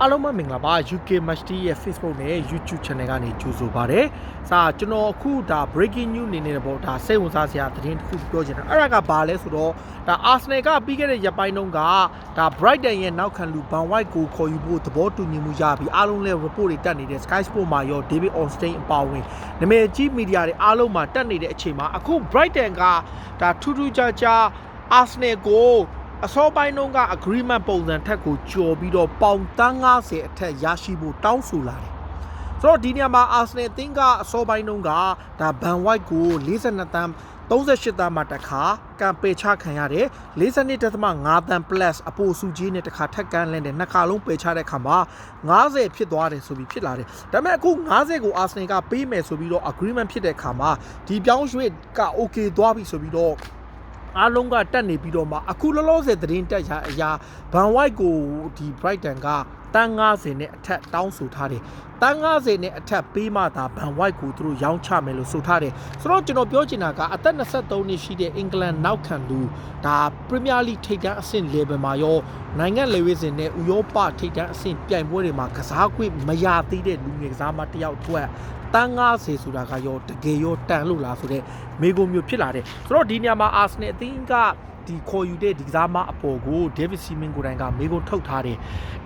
အားလုံးပဲမင်္ဂလာပါ UK Match TV ရဲ့ Facebook နဲ့ YouTube Channel ကနေကြိုဆိုပါရစေ။စာကျွန်တော်အခုဒါ breaking news အနေနဲ့ပေါ့ဒါစိတ်ဝင်စားစရာသတင်းတစ်ခုပြောချင်တာအဲ့ဒါကဘာလဲဆိုတော့ဒါ Arsenal ကပြီးခဲ့တဲ့ရက်ပိုင်းတုန်းကဒါ Brighton ရဲ့နောက်ခံလူ Van White ကိုခေါ်ယူဖို့သဘောတူညီမှုရပြီးအားလုံးလည်း report တွေတက်နေတဲ့ Sky Sport မှာရော David Ornstein အပါအဝင်နာမည်ကြီးမီဒီယာတွေအားလုံးမှာတက်နေတဲ့အချိန်မှာအခု Brighton ကဒါထူးထူးခြားခြား Arsenal ကိုအစောပိုင်းတုန်းက agreement ပုံစံထက်ကိုကျော်ပြီးတော့ပေါင်တန်း90အထက်ရရှိဖို့တောင်းဆိုလာတယ်။ဆိုတော့ဒီနေရာမှာ Arsenal အသင်းကအစောပိုင်းတုန်းကဒါ Van White ကို42တန်း38တန်းမှာတစ်ခါကံပယ်ချခံရတယ်42.5တန်း plus အပိုစုကြီးနဲ့တစ်ခါထက်ကမ်းလဲတဲ့နှစ်ခါလုံးပယ်ချတဲ့ခါမှာ90ဖြစ်သွားတယ်ဆိုပြီးဖြစ်လာတယ်ဒါပေမဲ့အခု90ကို Arsenal ကပေးမယ်ဆိုပြီးတော့ agreement ဖြစ်တဲ့ခါမှာဒီပြောင်းရွှေ့က okay သွားပြီဆိုပြီးတော့အားလုံးကတက်နေပြီးတော့မှအခုလောလောဆယ်သတင်းတက်ရအရာ Van White ကိုဒီ Brighton ကတန်း90နဲ့အထက်တောင်းဆိုထားတယ်တန်း90နဲ့အထက်ပေးမှသာ Van White ကိုသူတို့ရောင်းချမယ်လို့ဆိုထားတယ်ဆိုတော့ကျွန်တော်ပြောချင်တာကအသက်23နှစ်ရှိတဲ့အင်္ဂလန်နောက်ခံလူဒါ Premier League ထိပ်တန်းအဆင့် level မှာရောနိုင်ငံလေဝိစင်နဲ့ဥရောပထိပ်တန်းအဆင့်ပြိုင်ပွဲတွေမှာကစားခွင့်မရသေးတဲ့လူငယ်ကစားမတစ်ယောက်အတွက်တန်း90ဆိုတာကရောတကယ်ရောတန်လို့လားဆိုတဲ့မေးခွန်းမျိုးဖြစ်လာတယ်ဆိုတော့ဒီနေရာမှာ Arsenal အသင်းကဒီခေါ်ယူတဲ့ဒီကစားမအပေါ်ကို David Seaman ကိုယ်တိုင်ကမေးခွန်းထုတ်ထားတယ်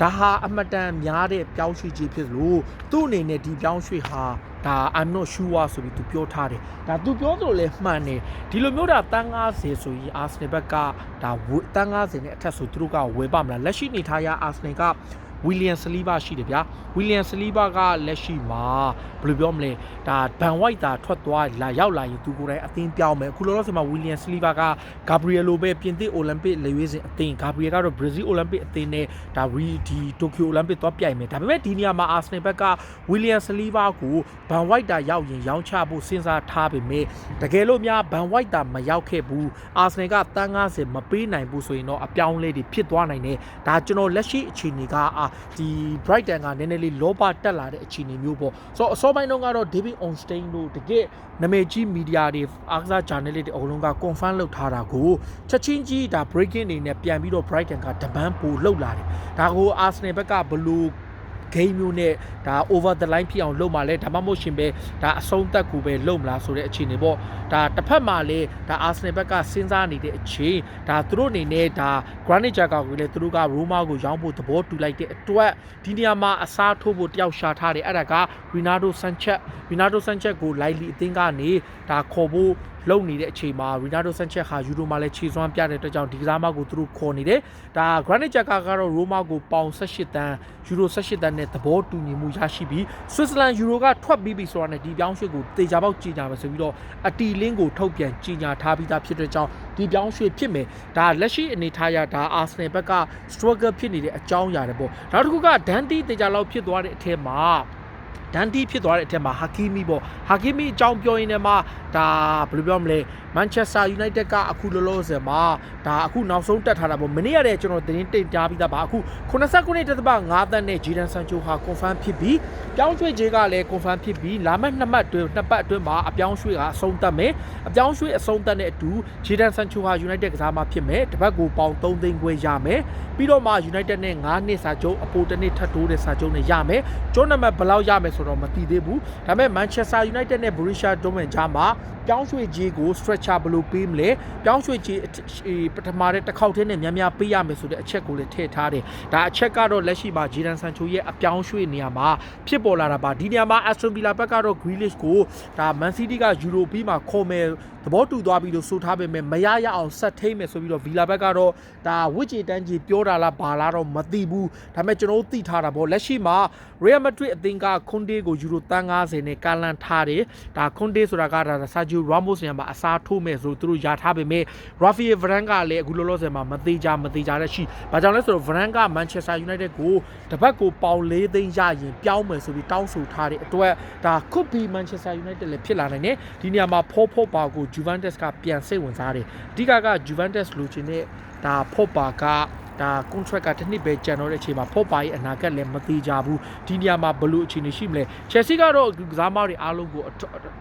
ဒါဟာအမတန်များတဲ့ပြောင်းရွှေ့ခြင်းဖြစ်လို့သူ့အနေနဲ့ဒီပြောင်းရွှေ့ဟာဒါ I'm not sure ဆိုပြီးသူပြောထားတယ်ဒါသူပြောသလိုလဲမှန်တယ်ဒီလိုမျိုးဒါတန်း90ဆိုရင် Arsenal ဘက်ကဒါတန်း90နဲ့အထက်ဆိုသူတို့ကဝယ်ပါမလားလက်ရှိနေထားရ Arsenal ကWilliam Saliba ရှိတယ်ဗျာ William Saliba ကလက်ရှိမှာဘယ်လိုပြောမလဲဒါ Van White သာထွက်သွားလာရောက်လာရင်သူကိုယ်တိုင်အသင်းပြောင်းမယ်အခုလောလောဆယ်မှာ William Saliba က Gabriel လိုပဲပြင်သစ် Olympic လေဝေးစဉ်အသင်း Gabriel ကတော့ Brazil Olympic အသင်းနဲ့ဒါဒီ Tokyo Olympic သွားပြိုင်မယ်ဒါပေမဲ့ဒီနေရာမှာ Arsenal ဘက်က William Saliba ကို Van White တာရောက်ရင်ရောင်းချဖို့စဉ်းစားထားပေမဲ့တကယ်လို့များ Van White တာမရောက်ခဲ့ဘူး Arsenal ကတန်း90မပေးနိုင်ဘူးဆိုရင်တော့အပြောင်းလဲတွေဖြစ်သွားနိုင်တယ်ဒါကျွန်တော်လက်ရှိအခြေအနေကဒီ Brighton ကနည်းနည်းလေးလောဘတက်လာတဲ့အခြေအနေမျိုးပေါ့ဆိုတော့အစောပိုင်းတုန်းကတော့ David Ornstein တို့တကယ်နာမည်ကြီးမီဒီယာတွေအားကစား journalist တွေအကုန်လုံးက confirm လုပ်ထားတာကိုချက်ချင်းကြီးဒါ breaking နေနဲ့ပြန်ပြီးတော့ Brighton ကတပန်းပို့လှုပ်လာတယ်ဒါကို Arsenal ဘက်ကဘလို့game မျိုးနဲ့ဒါ over the line ဖြစ်အောင်လုပ်မှလဲဒါမှမဟုတ်ရှင်ပဲဒါအဆုံးသက်ကိုပဲလုပ်မလားဆိုတဲ့အခြေအနေပေါ့ဒါတစ်ဖက်မှာလဲဒါ Arsenal ဘက်ကစဉ်းစားနေတဲ့အချိန်ဒါသူတို့အနေနဲ့ဒါ Granit Xhaka ကိုလည်းသူတို့က Roma ကိုရောင်းဖို့သဘောတူလိုက်တဲ့အတွက်ဒီနေရာမှာအစားထိုးဖို့တယောက်ရှာထားတယ်အဲ့ဒါက Renato Sanchez ကို Lightly အသင်းကနေဒါခေါ်ဖို့လုံနေတဲ့အချိန်မှာ Renato Sanchez ဟာယူရိုမှာလည်းခြေစွမ်းပြတဲ့အတွက်ကြောင့်ဒီကစားမကိုသူတို့ခေါ်နေတယ်ဒါ Granit Xhaka ကတော့ Roma ကိုပေါင်18တန်းယူရို18တန်းနဲ့သဘောတူညီမှုရရှိပြီး Switzerland ယူရိုကထွက်ပြီးပြီဆိုတာနဲ့ဒီပြောင်းရွှေ့ကိုတေချာပေါက်ကြီးညာမယ်ဆိုပြီးတော့အတီလင်းကိုထုတ်ပြန်ကြီးညာထားပြီးသားဖြစ်တဲ့ကြောင့်ဒီပြောင်းရွှေ့ဖြစ်မယ်ဒါလက်ရှိအနေထားရဒါ Arsenal ဘက်က struggle ဖြစ်နေတဲ့အကြောင်းအရာတွေပေါ့နောက်တစ်ခုက Dante တေချာလောက်ဖြစ်သွားတဲ့အထက်မှာဒန်တီဖြစ်သွားတဲ့အထက်မှာဟာကီမီပေါ့ဟာကီမီအကြောင်းပြောရင်းနဲ့မှဒါဘယ်လိုပြောမလဲမန်ချက်စတာယူနိုက်တက်ကအခုလောလောဆယ်မှာဒါအခုနောက်ဆုံးတက်ထားတာပေါ့မနေ့ကတည်းကကျွန်တော်သတင်းတင်ပြပြီးသားပါအခု89.5တန်းနဲ့ဂျီဒန်ဆန်ချိုဟာ confirm ဖြစ်ပြီးပြောင်းရွှေ့ခြင်းကလည်း confirm ဖြစ်ပြီးလာမယ့်2ပတ်အတွင်းမှာအပြောင်းရွှေ့ကအဆုံးသတ်မယ်အပြောင်းရွှေ့အဆုံးသတ်တဲ့အတူဂျီဒန်ဆန်ချိုဟာယူနိုက်တက်ကစားမှာဖြစ်မယ်တစ်ပတ်ကိုပေါင်3သိန်းခွဲရမယ်ပြီးတော့မှယူနိုက်တက်နဲ့9နှစ်စာချုပ်အပိုတစ်နှစ်ထပ်တိုးတဲ့စာချုပ်နဲ့ရမယ်ကျိုးနံပါတ်ဘယ်လောက်ရမယ်ဆိုတော့မသိသေးဘူးဒါပေမဲ့ Manchester United နဲ့ Borussia Dortmund ကြားမှာပြောင်းရွှေ့ကြီးကို stretcher ဘယ်လိုပေးမလဲပြောင်းရွှေ့ကြီးပထမတဲ့တစ်ခေါက်တည်းနဲ့များများပေးရမယ်ဆိုတဲ့အချက်ကိုလည်းထည့်ထားတယ်ဒါအချက်ကတော့လက်ရှိမှာဂျီဒန်ဆန်ချိုရဲ့အပြောင်းရွှေ့နေရာမှာဖြစ်ပေါ်လာတာပါဒီနေရာမှာ Aston Villa ဘက်ကတော့ Grealish ကိုဒါ Man City ကယူရိုပြီးမှခေါ်မယ်သဘောတူသွားပြီးလို့ဆိုထားပေမဲ့မရရအောင်ဆက်ထိမယ်ဆိုပြီးတော့ Villa ဘက်ကတော့ဒါဝစ်ချီတန်းကြီးပြောတာလားဘာလားတော့မသိဘူးဒါပေမဲ့ကျွန်တော်တို့သိထားတာပေါ့လက်ရှိမှာ Real Madrid အသင်းကခွန်တေးကိုယူရိုတန်း90နဲ့ကာလန်ထားတယ်ဒါခွန်တေးဆိုတာကဒါဆာဂျီယို Ramos နေရာမှာအစားထိုးမယ်ဆိုသူတို့ရထားပေမဲ့ Rafael Varane ကလည်းအခုလောလောဆယ်မှာမသေးကြတဲ့ရှိဘာကြောင့်လဲဆိုတော့ Varane က Manchester United ကိုတပတ်ကိုပေါင်4သိန်းရရင်ပြောင်းမယ်ဆိုပြီးတောင်းဆိုထားတဲ့အတွက်ဒါ could be Manchester United လည်းဖြစ်လာနိုင်တယ်ဒီနေရာမှာဖောပါကို Juventus ကပြန်စိတ်ဝင်စားတယ်အဓိကက Juventus လိုချင်တဲ့ဒါဖောပါက ဒါ contract ကတစ်နှစ်ပဲကျန်တော့တဲ့အချိန်မှာဖော့ပါရဲ့အနာဂတ်လည်းမသေးကြဘူးဒီနေရာမှာဘယ်လိုအခြေအနေရှိမလဲ Chelsea ကတော့ကစားမတွေအားလုံးကို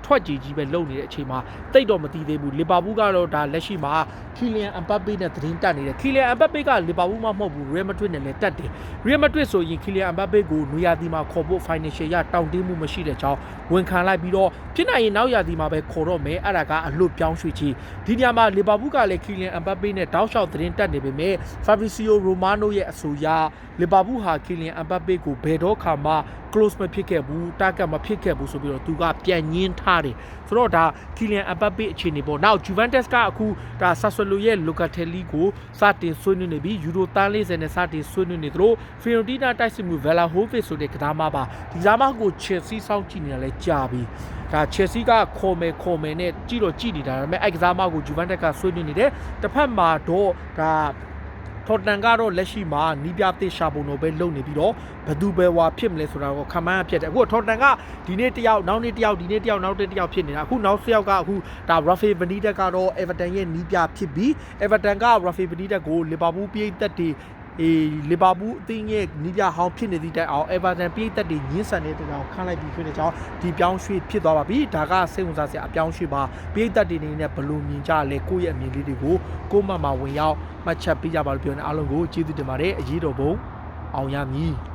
ထွက်ကြည့်ကြီးပဲလုပ်နေတဲ့အချိန်မှာတိတ်တော့မတည်သေးဘူး Liverpool ကတော့ဒါလက်ရှိမှာ Kylian Mbappe နဲ့သတင်းတက်နေတယ် Kylian Mbappe က Liverpool မှာမဟုတ်ဘူး Real Madrid နဲ့လည်းတက်တယ် Real Madrid ဆိုရင် Kylian Mbappe ကိုနွေရာသီမှာခေါ်ဖို့ financial ရတောင်းတင်းမှုမရှိတဲ့ကြောင်းဝန်ခံလိုက်ပြီးတော့ဖြစ်နိုင်ရင်နောက်ရာသီမှာပဲခေါ်တော့မယ်အဲ့ဒါကအလွတ်ပြောင်းရွှေ့ချီဒီနေရာမှာ Liverpool ကလည်း Kylian Mbappe နဲ့တောက်လျှောက်သတင်းတက်နေပေမဲ့ Fabrizio Romano ရဲ့အဆိုအရ Liverpool ဟာ Kylian Mbappe ကိုဘယ်တော့ခါမှ close မဖြစ်ခဲ့ဘူး target မဖြစ်ခဲ့ဘူးဆိုပြီးတော့သူကပြန်ညင်းထားတယ်ဆိုတော့ဒါ Kylian Mbappe အခြေအနေပေါ့နောက် Juventus ကအခုဒါ Sassuolo ရဲ့ Locatelli ကိုစတင်ဆွေးနွေးနေပြီး Euro 40နဲ့စတင်ဆွေးနွေးနေသလို Fiorentina တိုက်စစ်မှု Vlahovic ဆိုတဲ့ကစားမပါဒီကစားမကို Chelsea စောင့်ကြည့်နေတာလဲကြာပြီဒါ Chelsea ကခေါ်မယ်နဲ့ကြည့်နေတာဒါပေမဲ့အဲ့ကစားမကို Juventus ကဆွေးနွေးနေတယ်တစ်ဖက်မှာတော့ဒါထော်တန်ကတော့လက်ရှိမှာနီးပြသေးရှာပုံတော့ပဲလုံနေပြီးတော့ဘယ်သူပဲဝါဖြစ်မလဲဆိုတာကိုခမန်းဖြစ်တယ်အခုထော်တန်ကဒီနေ့တယောက်နောက်နေ့တယောက်ဒီနေ့တယောက်နောက်နေ့တယောက်ဖြစ်နေတာအခုနောက်တစ်ယောက်ကအခုဒါ Rafael Benitez ကတော့ Everton ရဲ့နီးပြဖြစ်ပြီး Everton က Rafael Benitez ကို Liverpool ပြည်သက်တွေLiverpool အသင်းရဲ့နီးပြဟောင်းဖြစ်နေသည့်တိုင်အောင် Everton ပြည်သက်တွေညှင်းဆန်နေတဲ့ကြောင်ခန့်လိုက်ပြီးဖြစ်တဲ့ကြောင်ဒီပြောင်းရွှေ့ဖြစ်သွားပါပြီဒါကစိတ်ဝင်စားစရာအပြောင်းရွှေ့ပါပြည်သက်တွေနေနဲ့ဘလို့မြင်ကြလဲကိုယ့်ရဲ့အမြင်လေးတွေကိုကိုယ့်မှမှာဝင်ရောက်မှတ်ချက်ပေးကြပါလို့ပြောနေအားလုံးကိုကျေးဇူးတင်ပါတယ်အရေးတော်ပုံအောင်ရမည်